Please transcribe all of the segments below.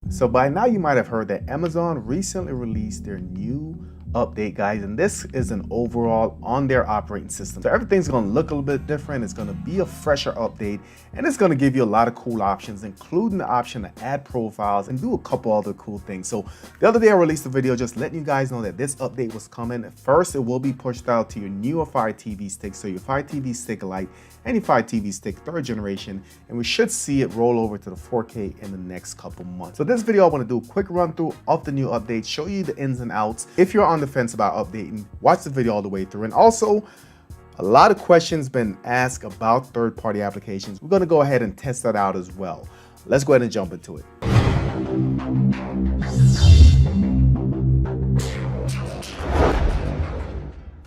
So by now you might have heard that Amazon recently released their new update, guys, and this is an overall on their operating system. So everything's going to look a little bit different. It's going to be a fresher update, and it's going to give you a lot of cool options, including the option to add profiles and do a couple other cool things. So the other day I released a video just letting you guys know that this update was coming. First, it will be pushed out to your newer Fire TV stick, so your Fire TV stick Lite and your Fire TV stick 3rd generation, and we should see it roll over to the 4K in the next couple months. So this video I want to do a quick run through of the new update, show you the ins and outs. If you're on the fence about updating, watch the video all the way through. And also, a lot of questions been asked about third-party applications. We're going to go ahead and test that out as well. Let's go ahead and jump into it.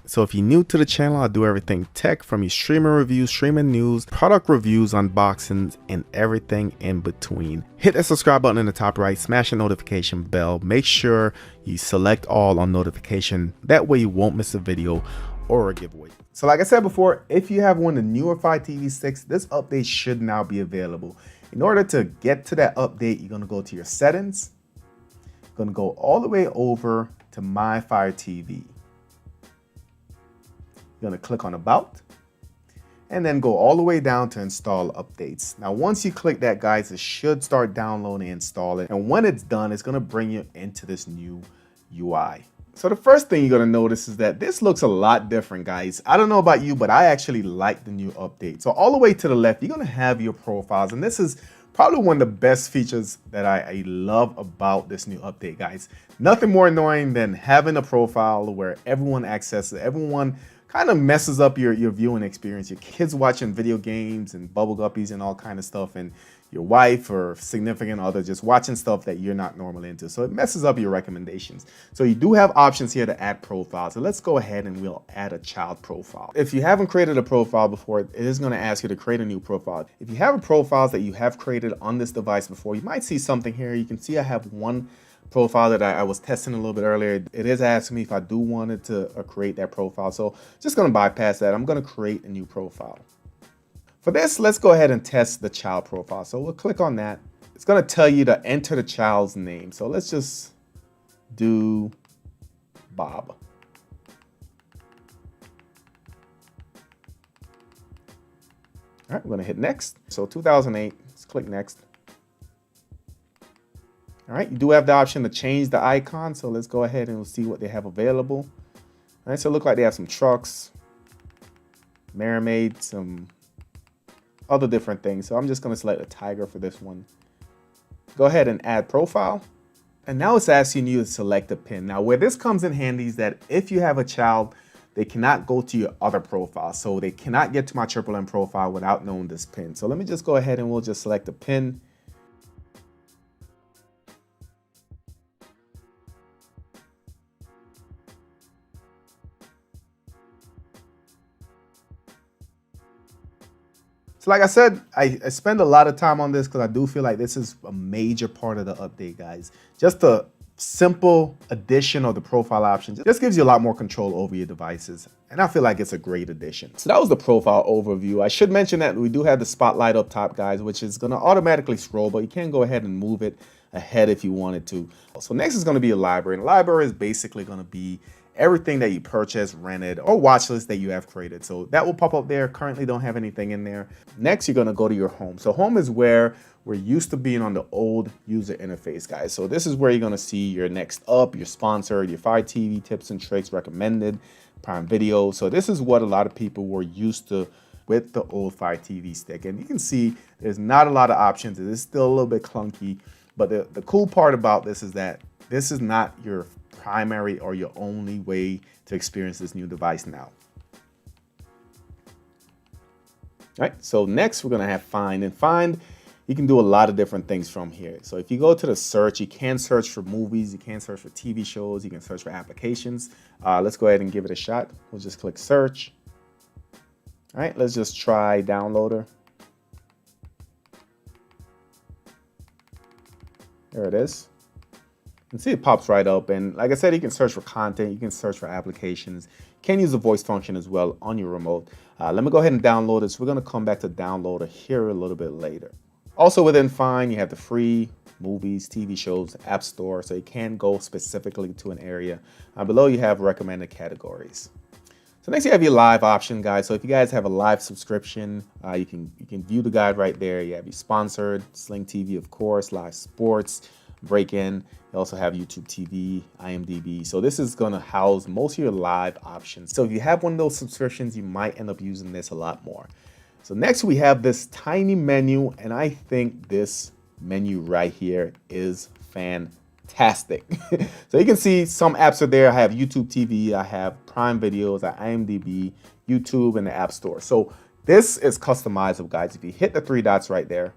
So if you're new to the channel, I do everything tech, from your streaming reviews, streaming news, product reviews, unboxings, and everything in between. Hit that subscribe button in the top right, smash the notification bell. Make sure you select all on notification. That way you won't miss a video or a giveaway. So like I said before, if you have one of the newer Fire TV sticks, this update should now be available. In order to get to that update, you're going to go to your settings. You're going to go all the way over to My Fire TV. You're going to click on About, and then go all the way down to Install Updates. Now, once you click that, guys, it should start downloading and installing. And when it's done, it's going to bring you into this new UI. So the first thing you're going to notice is that this looks a lot different, guys. I don't know about you, but I actually like the new update. So all the way to the left, you're going to have your profiles. And this is probably one of the best features that I love about this new update, guys. Nothing more annoying than having a profile where everyone accesses it, everyone kind of messes up your viewing experience. Your kids watching video games and bubble guppies and all kind of stuff, and your wife or significant other just watching stuff that you're not normally into. So it messes up your recommendations. So you do have options here to add profiles. So let's go ahead and we'll add a child profile. If you haven't created a profile before, it is going to ask you to create a new profile. If you have a profile that you have created on this device before, you might see something here. You can see I have one profile that I was testing a little bit earlier. It is asking me if I do want to create that profile. So just going to bypass that. I'm going to create a new profile. For this, let's go ahead and test the child profile. So we'll click on that. It's going to tell you to enter the child's name. So let's just do Bob. All right, we're going to hit next. So 2008, let's click next. All right, you do have the option to change the icon. So let's go ahead and we'll see what they have available. All right, so it looks like they have some trucks, mermaid, some other different things. So I'm just going to select a tiger for this one. Go ahead and add profile. And now it's asking you to select a pin. Now where this comes in handy is that if you have a child, they cannot go to your other profile. So they cannot get to my Triple M profile without knowing this pin. So let me just go ahead and we'll just select a pin. So like I said, I spend a lot of time on this because I do feel like this is a major part of the update, guys. Just a simple addition of the profile option just gives you a lot more control over your devices. And I feel like it's a great addition. So that was the profile overview. I should mention that we do have the spotlight up top, guys, which is going to automatically scroll, but you can go ahead and move it ahead if you wanted to. So next is going to be a library. And the library is basically going to be everything that you purchased, rented, or watch list that you have created. So that will pop up there. Currently don't have anything in there. Next, you're gonna go to your home. So home is where we're used to being on the old user interface, guys. So this is where you're gonna see your next up, your sponsored, your Fire TV tips and tricks, recommended, Prime Video. So this is what a lot of people were used to with the old Fire TV stick. And you can see there's not a lot of options. It is still a little bit clunky, but the cool part about this is that this is not your primary or your only way to experience this new device now. All right, so next we're gonna have Find. And Find, you can do a lot of different things from here. So if you go to the search, you can search for movies, you can search for TV shows, you can search for applications. Let's go ahead and give it a shot. We'll just click search. All right, let's just try Downloader. There it is. You can see it pops right up, and like I said, you can search for content, you can search for applications, you can use the voice function as well on your remote. Let me go ahead and download this. We're going to come back to Downloader here a little bit later. Also within Find, you have the free movies, TV shows, App Store, so you can go specifically to an area. Below you have recommended categories. So next you have your live option, guys. So if you guys have a live subscription, you can view the guide right there. You have your sponsored, Sling TV, of course, live sports, break-in. You also have YouTube TV, IMDb. So this is going to house most of your live options. So if you have one of those subscriptions, you might end up using this a lot more. So next we have this tiny menu, and I think this menu right here is fantastic. So you can see some apps are there. I have YouTube TV, I have Prime Videos, I have IMDb, YouTube, and the App Store. So this is customizable, guys. If you hit the three dots right there,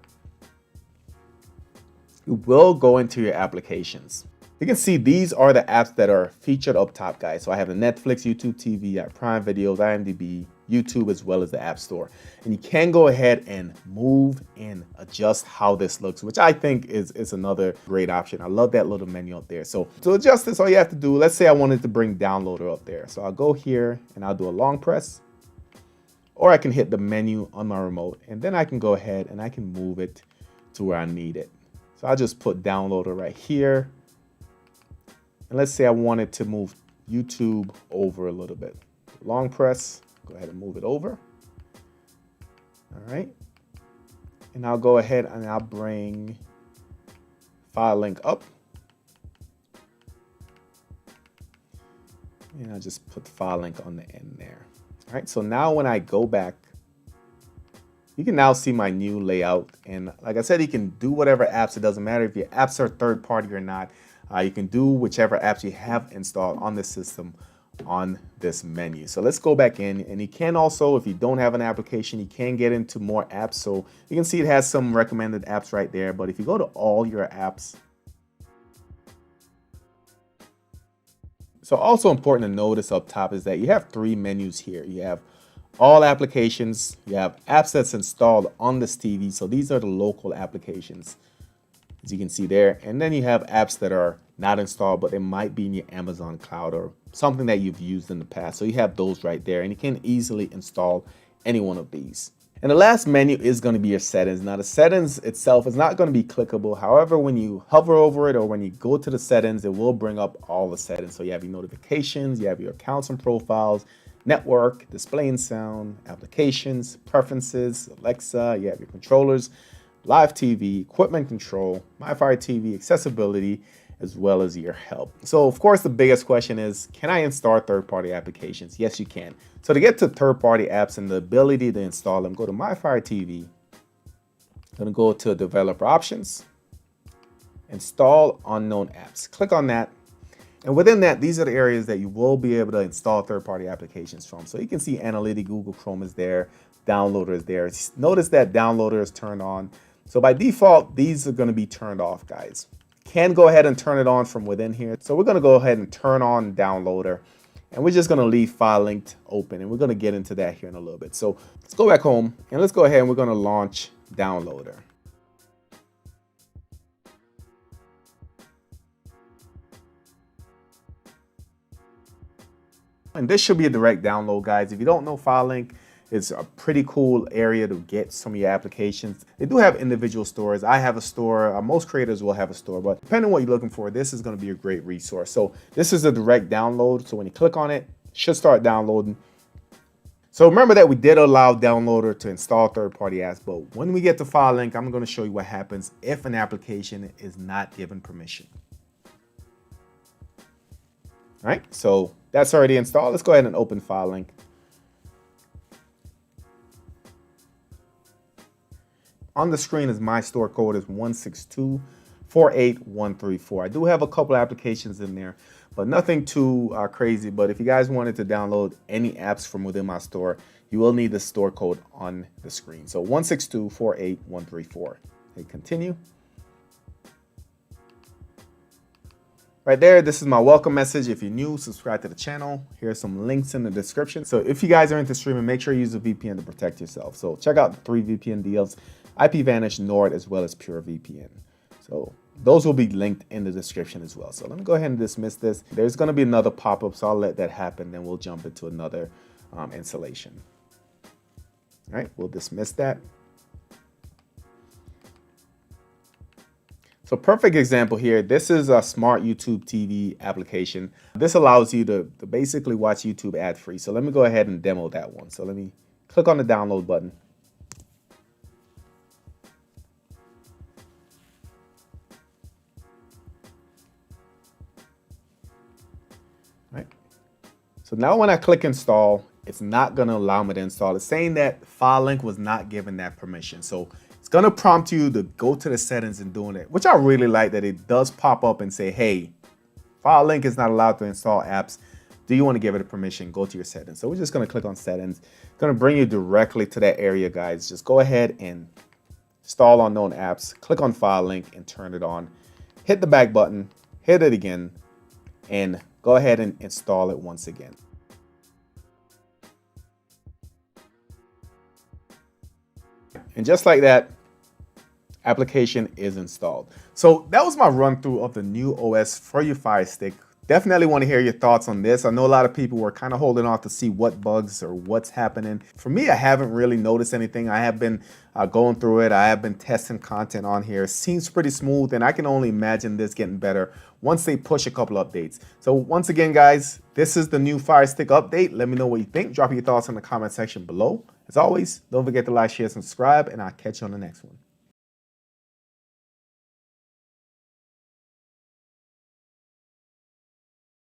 you will go into your applications. You can see these are the apps that are featured up top, guys. So I have the Netflix, YouTube TV, I have Prime Videos, IMDb, YouTube, as well as the App Store. And you can go ahead and move and adjust how this looks, which I think is another great option. I love that little menu up there. So to adjust this, all you have to do, let's say I wanted to bring Downloader up there. So I'll go here and I'll do a long press, or I can hit the menu on my remote, and then I can go ahead and I can move it to where I need it. So I'll just put Downloader right here. And let's say I wanted to move YouTube over a little bit. Long press, go ahead and move it over. All right. And I'll go ahead and I'll bring file link up. And I'll just put the file link on the end there. All right, so now when I go back, you can now see my new layout. And like I said, you can do whatever apps. It doesn't matter if your apps are third party or not. You can do whichever apps you have installed on the system on this menu. So let's go back in, and you can also, if you don't have an application, you can get into more apps. So you can see it has some recommended apps right there. But if you go to all your apps, so also important to notice up top is that you have three menus here. You have all applications, you have apps that's installed on this TV. So these are the local applications, as you can see there. And then you have apps that are not installed, but they might be in your Amazon cloud or something that you've used in the past. So you have those right there, and you can easily install any one of these. And the last menu is going to be your settings. Now the settings itself is not going to be clickable. However, when you hover over it or when you go to the settings, it will bring up all the settings. So you have your notifications, you have your accounts and profiles, network, display and sound, applications, preferences, Alexa, you have your controllers, live TV, equipment control, MyFire TV, accessibility, as well as your help. So of course, the biggest question is, can I install third-party applications? Yes, you can. So to get to third-party apps and the ability to install them, go to MyFire TV. I'm gonna go to developer options, install unknown apps. Click on that. And within that, these are the areas that you will be able to install third-party applications from. So you can see Analytics, Google Chrome is there, Downloader is there. Notice that Downloader is turned on. So by default, these are gonna be turned off, guys. Can go ahead and turn it on from within here. So we're gonna go ahead and turn on Downloader, and we're just gonna leave file linked open, and we're gonna get into that here in a little bit. So let's go back home and let's go ahead and we're gonna launch Downloader. And this should be a direct download, guys. If you don't know, file link, it's a pretty cool area to get some of your applications. They do have individual stores. I have a store. Most creators will have a store, but depending on what you're looking for, this is going to be a great resource. So this is a direct download. So when you click on it, it should start downloading. So remember that we did allow Downloader to install third-party apps, but when we get to file link, I'm going to show you what happens if an application is not given permission. All right, so that's already installed. Let's go ahead and open file link. On the screen is my store code is 162-48134. I do have a couple applications in there, but nothing too crazy. But if you guys wanted to download any apps from within my store, you will need the store code on the screen. So 162-48134. Hit continue. Right there, this is my welcome message. If you're new, subscribe to the channel. Here's some links in the description. So if you guys are into streaming, make sure you use a VPN to protect yourself. So check out the 3 VPN deals, IPVanish, Nord, as well as Pure VPN. So those will be linked in the description as well. So let me go ahead and dismiss this. There's gonna be another pop-up, so I'll let that happen. Then we'll jump into another installation. All right, we'll dismiss that. So perfect example here. This is a smart YouTube TV application. This allows you to basically watch YouTube ad free. So let me go ahead and demo that one. So let me click on the download button. Right. So now when I click install, it's not going to allow me to install. It's saying that file link was not given that permission. So it's going to prompt you to go to the settings and doing it, which I really like that it does pop up and say, hey, file link is not allowed to install apps. Do you want to give it a permission? Go to your settings. So we're just going to click on settings. It's going to bring you directly to that area, guys. Just go ahead and install unknown apps. Click on file link and turn it on. Hit the back button, hit it again, and go ahead and install it once again. And just like that, application is installed. So that was my run through of the new OS for your Fire Stick. Definitely want to hear your thoughts on this. I know a lot of people were kind of holding off to see what bugs or what's happening. For me, I haven't really noticed anything. I have been going through it. I have been testing content on here. It seems pretty smooth, and I can only imagine this getting better once they push a couple updates. So once again, guys, this is the new Fire Stick update. Let me know what you think. Drop your thoughts in the comment section below. As always, don't forget to like, share, subscribe, and I'll catch you on the next one.